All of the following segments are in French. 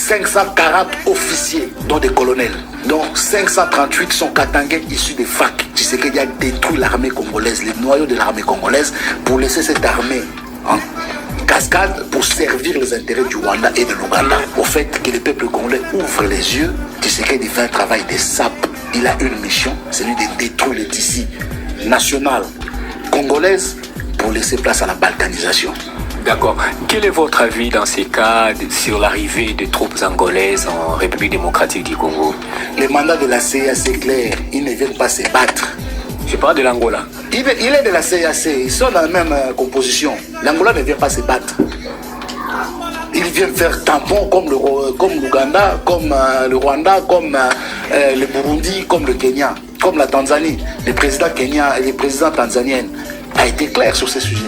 540 officiers, dont des colonels. Donc 538 sont Katangais issus des FAC. Tshisekedi a détruit l'armée congolaise, les noyaux de l'armée congolaise, pour laisser cette armée en cascade pour servir les intérêts du Rwanda et de l'Ouganda. Au fait que le peuple congolais ouvre les yeux, Tshisekedi fait un travail de sape. Il a une mission, c'est lui de détruire les tissus nationales congolaises pour laisser place à la balkanisation. D'accord. Quel est votre avis dans ces cas sur l'arrivée des troupes angolaises en République démocratique du Congo? Le mandat de la CEEAC, c'est clair, ils ne viennent pas se battre. Je parle de l'Angola. Il est de la CEEAC, ils sont dans la même composition. L'Angola ne vient pas se battre. Ils viennent faire tampon comme l'Ouganda, comme le Rwanda, comme le Burundi, comme le Kenya, comme la Tanzanie. Le président kenyan et le président tanzanien a été clair sur ces sujets.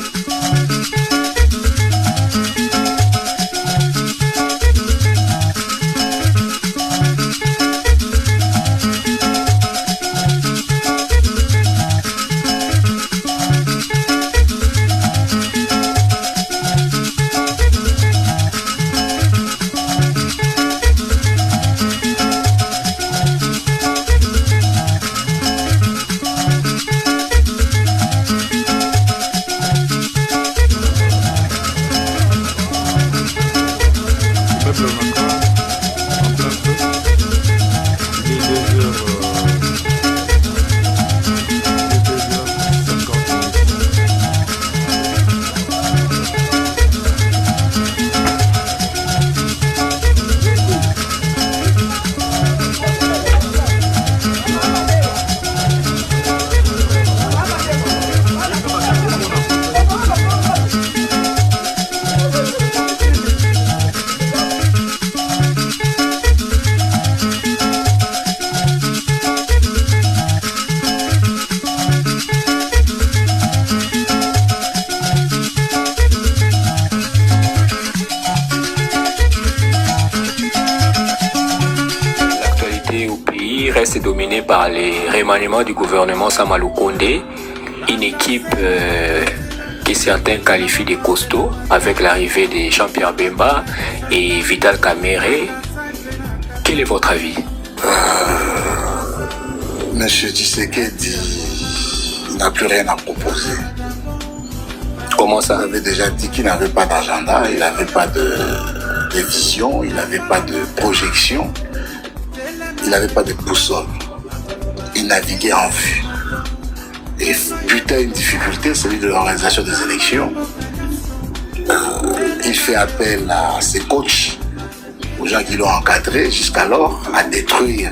Reste dominé par les remaniements du gouvernement Sama Lukonde, une équipe que certains qualifient de costaud, avec l'arrivée de Jean-Pierre Bemba et Vital Kamerhe. Quel est votre avis? Monsieur Tshisekedi n'a plus rien à proposer. Comment ça? Il avait déjà dit qu'il n'avait pas d'agenda, il n'avait pas de vision, il n'avait pas de projection. Il n'avait pas de boussole. Il naviguait en vue. Et putain, une difficulté, celui de l'organisation des élections. Il fait appel à ses coachs, aux gens qui l'ont encadré jusqu'alors, à détruire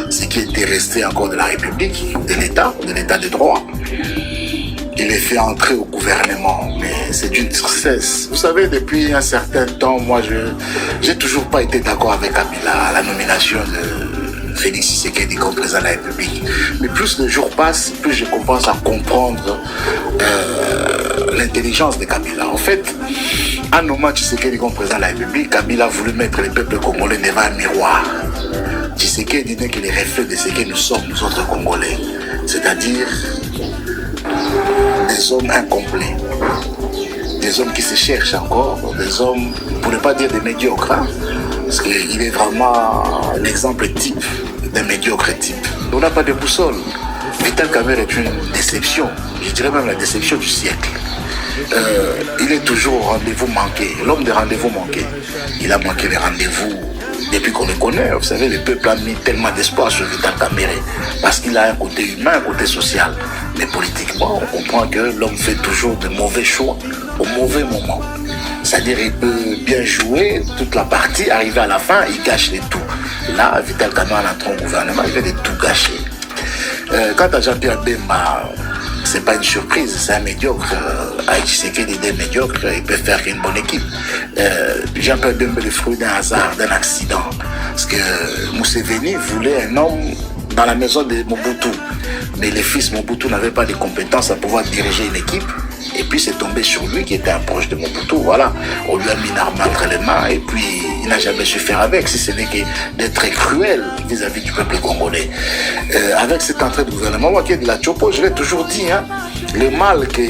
ce qui était resté encore de la République, de l'État de droit. Il est fait entrer au gouvernement, mais c'est d'une tristesse. Vous savez, depuis un certain temps, moi, j'ai toujours pas été d'accord avec Kabila à la nomination de Félix Tshisekedi comme président de la République. Mais plus les jours passent, plus je commence à comprendre l'intelligence de Kabila. En fait, en nommant Tshisekedi comme président de la République, Kabila a voulu mettre le peuple congolais devant un miroir. Tshisekedi n'est que le reflet de ce que nous sommes, nous autres Congolais. C'est-à-dire des hommes incomplets, des hommes qui se cherchent encore, des hommes, pour ne pas dire des médiocres, hein, parce qu'il est vraiment l'exemple type d'un médiocre type. On n'a pas de boussole. Vital Kamerhe est une déception, je dirais même la déception du siècle. Il est toujours au rendez-vous manqué, l'homme des rendez-vous manqués. Il a manqué les rendez-vous depuis qu'on le connaît. Vous savez, le peuple a mis tellement d'espoir sur Vital Kamerhe parce qu'il a un côté humain, un côté social. Mais politiquement, on comprend que l'homme fait toujours de mauvais choix au mauvais moment. C'est-à-dire qu'il peut bien jouer toute la partie, arriver à la fin, il gâche les tout. Là, Vital Kamerhe en entrant au gouvernement, il vient de tout gâcher. Quant à Jean-Pierre Bemba, c'est pas une surprise, c'est un médiocre. Avec Tshisekedi, des médiocres, il peut faire une bonne équipe. Jean-Pierre Bemba est le fruit d'un hasard, d'un accident. Parce que Museveni voulait un homme dans la maison de Mobutu. Mais les fils Mobutu n'avaient pas de compétences à pouvoir diriger une équipe. Et puis c'est tombé sur lui qui était un proche de Mobutu. Voilà, on lui a mis une arme entre les mains et puis il n'a jamais su faire avec, si ce n'est que d'être très cruel vis-à-vis du peuple congolais. Avec cette entrée de gouvernement, moi qui ai de la Chopo, je l'ai toujours dit, hein, le mal que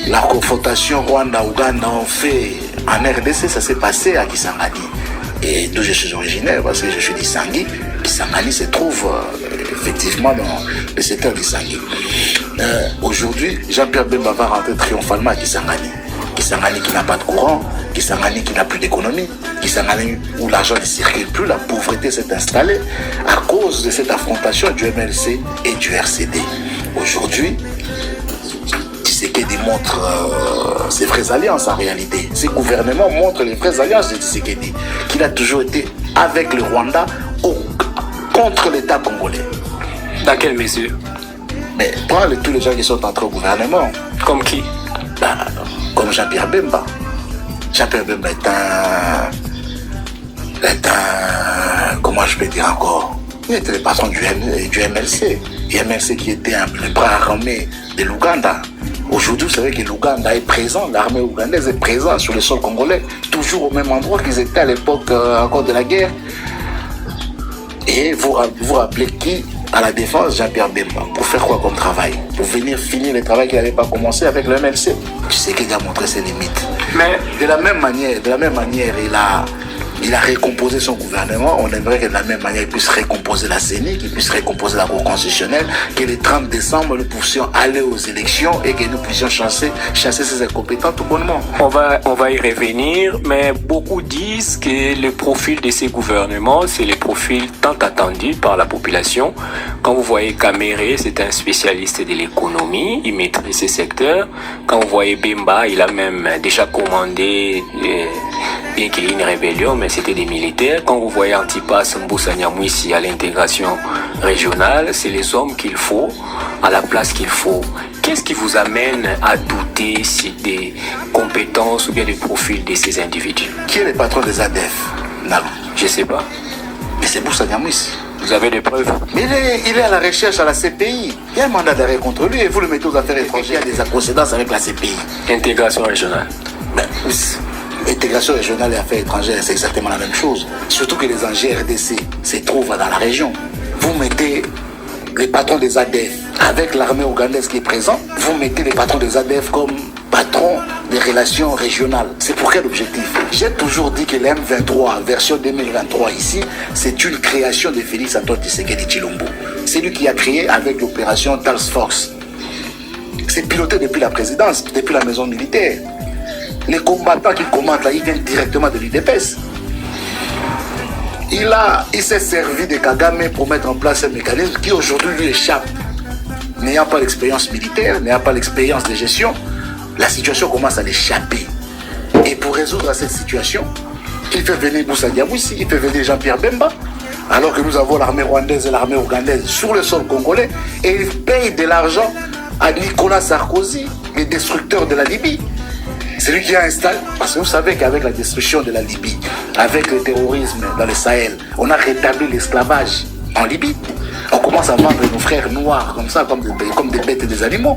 la confrontation Rwanda-Ouganda ont fait en RDC, ça s'est passé à Kisangani. et d'où je suis originaire, parce que je suis d'Issangui. Kisangani se trouve effectivement dans le secteur d'Issangui. Aujourd'hui, Jean-Pierre Bemba va rentrer triomphalement à Kisangani. Kisangani qui n'a pas de courant, Kisangani qui n'a plus d'économie, Kisangani où l'argent ne circule plus, la pauvreté s'est installée à cause de cette affrontation du MLC et du RCD. Aujourd'hui, Tshisekedi montre ses vraies alliances en réalité. Ces gouvernements montrent les vraies alliances de Tshisekedi, qu'il a toujours été avec le Rwanda contre l'État congolais. Dans quelle mesure? Mais prends tous les gens qui sont entrés au gouvernement. Comme qui? Comme Jean-Pierre Bemba. Jean-Pierre Bemba est un... Comment je peux dire encore? Il était le patron du MLC. Et MLC qui était le bras armé de l'Ouganda. Aujourd'hui, vous savez que l'Ouganda est présent, l'armée ougandaise est présente sur le sol congolais, toujours au même endroit qu'ils étaient à l'époque encore de la guerre. Et vous rappelez qui à la défense? Jean-Pierre Bemba. Pour faire quoi comme travail? Pour venir finir le travail qu'il n'avait pas commencé avec le MLC. Tu sais qu'il a montré ses limites. Mais de la même manière, il a récomposé son gouvernement. On aimerait que de la même manière, il puisse récomposer la CENI, qu'il puisse récomposer la Cour constitutionnelle, que le 30 décembre, nous puissions aller aux élections et que nous puissions chasser ces incompétents tout bonnement. On va y revenir, mais beaucoup disent que le profil de ces gouvernements, c'est le profil tant attendu par la population. Quand vous voyez Kamere, c'est un spécialiste de l'économie, il maîtrise ce secteur. Quand vous voyez Bemba, il a même déjà commandé, bien qu'il y ait une rébellion, mais c'était des militaires. Quand vous voyez Antipas Mbusa Nyamwisi à l'intégration régionale, c'est les hommes qu'il faut, à la place qu'il faut. Qu'est-ce qui vous amène à douter des compétences ou bien des profils de ces individus? Qui est le patron des ADF? Nalo. Je ne sais pas. Mais c'est Mbusa Nyamwisi. Vous avez des preuves? Mais il est à la recherche à la CPI. Il y a un mandat d'arrêt contre lui et vous le mettez aux affaires étrangères. Il y a des coïncidences avec la CPI. Intégration régionale. Ben, intégration régionale et affaires étrangères, c'est exactement la même chose. Surtout que les enjeux RDC se trouvent dans la région. Vous mettez les patrons des ADF avec l'armée ougandaise qui est présente. Vous mettez les patrons des ADF comme patrons des relations régionales. C'est pour quel objectif? J'ai toujours dit que l'M23, version 2023 ici, c'est une création de Félix Antoine Tshisekedi Tshilombo. C'est lui qui a créé avec l'opération Task Force. C'est piloté depuis la présidence, depuis la maison militaire. Les combattants qui commandent là, ils viennent directement de l'UDPS. Il s'est servi de Kagame pour mettre en place un mécanisme qui aujourd'hui lui échappe. N'ayant pas l'expérience militaire, n'ayant pas l'expérience de gestion, la situation commence à l'échapper. Et pour résoudre cette situation, il fait venir Mbusa Nyamwisi, il fait venir Jean-Pierre Bemba, alors que nous avons l'armée rwandaise et l'armée ougandaise sur le sol congolais, et il paye de l'argent à Nicolas Sarkozy, le destructeur de la Libye. C'est lui qui a installé, parce que vous savez qu'avec la destruction de la Libye, avec le terrorisme dans le Sahel, on a rétabli l'esclavage en Libye. On commence à vendre nos frères noirs comme ça, comme des bêtes et des animaux.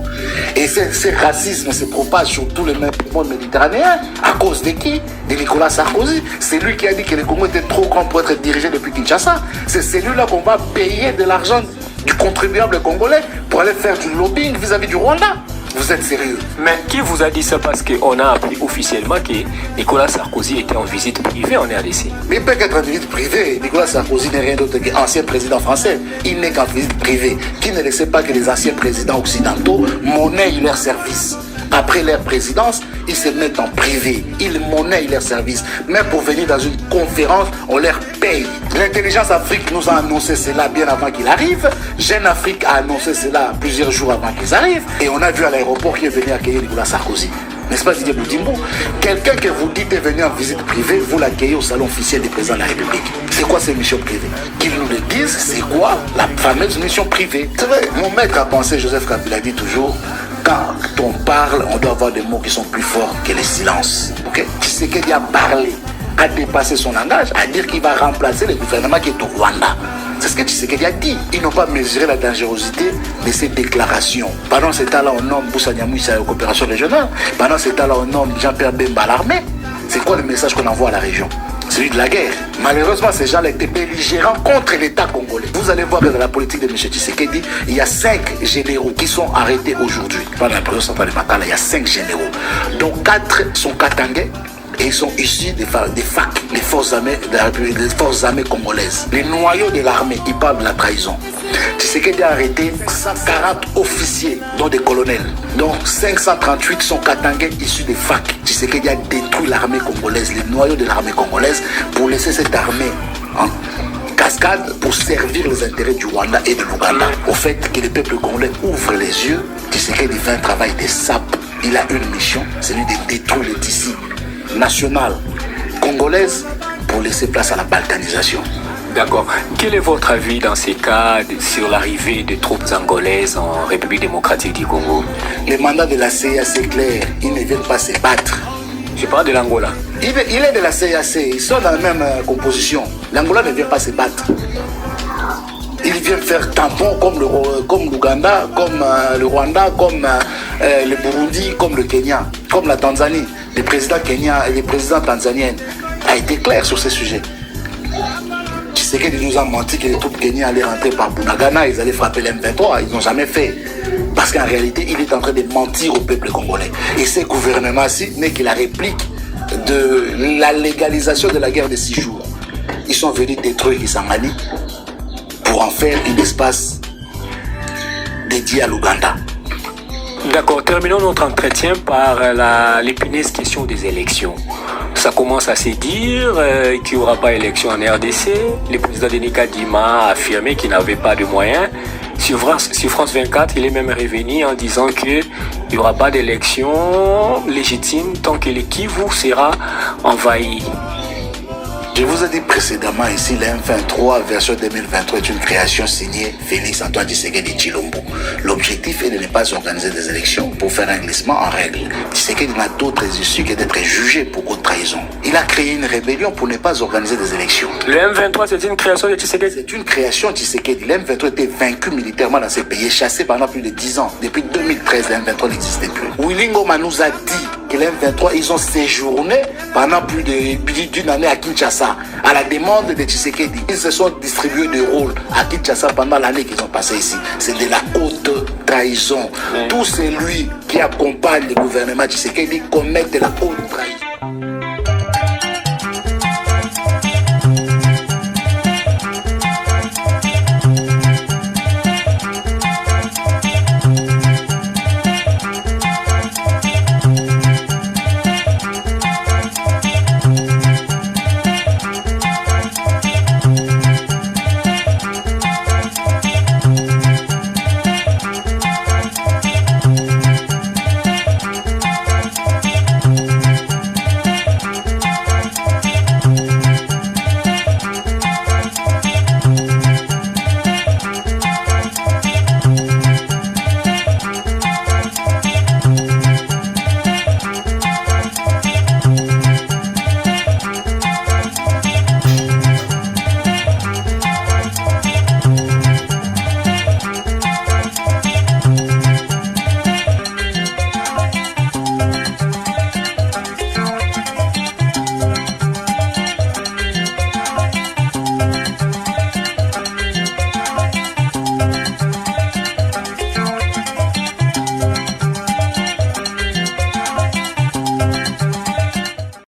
Et ce racisme se propage sur tout le monde méditerranéen. À cause de qui? De Nicolas Sarkozy. C'est lui qui a dit que le Congo était trop grand pour être dirigé depuis Kinshasa. C'est celui-là qu'on va payer de l'argent du contribuable congolais pour aller faire du lobbying vis-à-vis du Rwanda. Vous êtes sérieux? Mais qui vous a dit ça? Parce qu'on a appris officiellement que Nicolas Sarkozy était en visite privée en RDC. Mais il peut qu'être en visite privée. Nicolas Sarkozy n'est rien d'autre qu'ancien président français. Il n'est qu'en visite privée. Qui ne le sait pas que les anciens présidents occidentaux monnaient leur service? Après leur présidence, ils se mettent en privé. Ils monnaient leur service. Même pour venir dans une conférence, on leur paye. L'intelligence Afrique nous a annoncé cela bien avant qu'il arrive. Jeune Afrique a annoncé cela plusieurs jours avant qu'ils arrivent. Et on a vu à l'aéroport qui est venu accueillir Nicolas Sarkozy. N'est-ce pas Didier Boudimbo? Quelqu'un que vous dites est venu en visite privée, vous l'accueillez au salon officiel du président de la République. C'est quoi ces missions privées? Qu'ils nous le disent, c'est quoi la fameuse mission privée? C'est vrai, mon maître a pensé, Joseph Kabila dit toujours, quand on parle, on doit avoir des mots qui sont plus forts que le silence. Okay? Tshisekedi a parlé, a dépassé son langage, à dire qu'il va remplacer le gouvernement qui est au Rwanda. C'est ce que Tshisekedi a dit. Ils n'ont pas mesuré la dangerosité de ces déclarations. Pendant ce temps-là, on nomme Mbusa Nyamwisi à la coopération régionale. Pendant ce temps-là, on nomme Jean-Pierre Bemba à l'armée. C'est quoi le message qu'on envoie à la région? Celui de la guerre. Malheureusement, ces gens-là étaient belligérants contre l'État congolais. Vous allez voir que dans la politique de M. Tshisekedi, il y a 5 généraux qui sont arrêtés aujourd'hui. Pendant la période centrale de Makala, il y a 5 généraux. Donc 4 sont katangais, Et ils sont issus des FAC, les forces armées de la République, les forces armées congolaises. Les noyaux de l'armée, ils parlent de la trahison. Tshisekedi a arrêté 140 officiers, dont des colonels. Donc 538 sont katangais issus des FAC. Tshisekedi a détruit l'armée congolaise, les noyaux de l'armée congolaise, pour laisser cette armée en cascade pour servir les intérêts du Rwanda et de l'Ouganda. Au fait que le peuple congolais ouvre les yeux, Tshisekedi fait un travail de sape. Il a une mission, c'est lui de détruire le tissu national congolaise pour laisser place à la balkanisation. D'accord. Quel est votre avis dans ces cas sur l'arrivée des troupes angolaises en République démocratique du Congo? Le mandat de la CIA, c'est clair, ils ne viennent pas se battre. Je parle de l'Angola. Il est de la CAC, ils sont dans la même composition. L'Angola ne vient pas se battre. Ils viennent faire tampon comme l'Ouganda, comme le Rwanda, comme le Burundi, comme le Kenya, comme la Tanzanie. Le président Kenya et le président tanzanien a été clair sur ce sujet. Tshisekedi nous a menti que les troupes kenyans allaient rentrer par Bunagana, ils allaient frapper l'M23, ils n'ont jamais fait. Parce qu'en réalité, il est en train de mentir au peuple congolais. Et ce gouvernement-ci n'est que la réplique de la légalisation de la guerre de 6 jours. Ils sont venus détruire Kisangani pour en faire un espace dédié à l'Ouganda. D'accord, terminons notre entretien par l'épineuse question des élections. Ça commence à se dire qu'il n'y aura pas d'élection en RDC. Le président Denis Kadima a affirmé qu'il n'avait pas de moyens. Sur France 24, il est même revenu en disant qu'il n'y aura pas d'élection légitime tant que le Kivu sera envahi. Je vous ai dit précédemment ici, le M23 version 2023 est une création signée Félix Antoine Tshisekedi Tshilombo. L'objectif est de ne pas organiser des élections pour faire un glissement en règle. Tshisekedi n'a d'autres issues que d'être jugé pour haute trahison. Il a créé une rébellion pour ne pas organiser des élections. Le M23, c'est une création de Tshisekedi? C'est une création de Tshisekedi. Le M23 était vaincu militairement dans ces pays, chassé pendant plus de 10 ans. Depuis 2013, le M23 n'existait plus. Willy Ngoma nous a dit que le M23, ils ont séjourné pendant plus d'une année à Kinshasa. À la demande de Tshisekedi, ils se sont distribués de rôles à Kinshasa pendant l'année qu'ils ont passé ici. C'est de la haute trahison. Tout celui qui accompagne le gouvernement Tshisekedi commet de la haute trahison.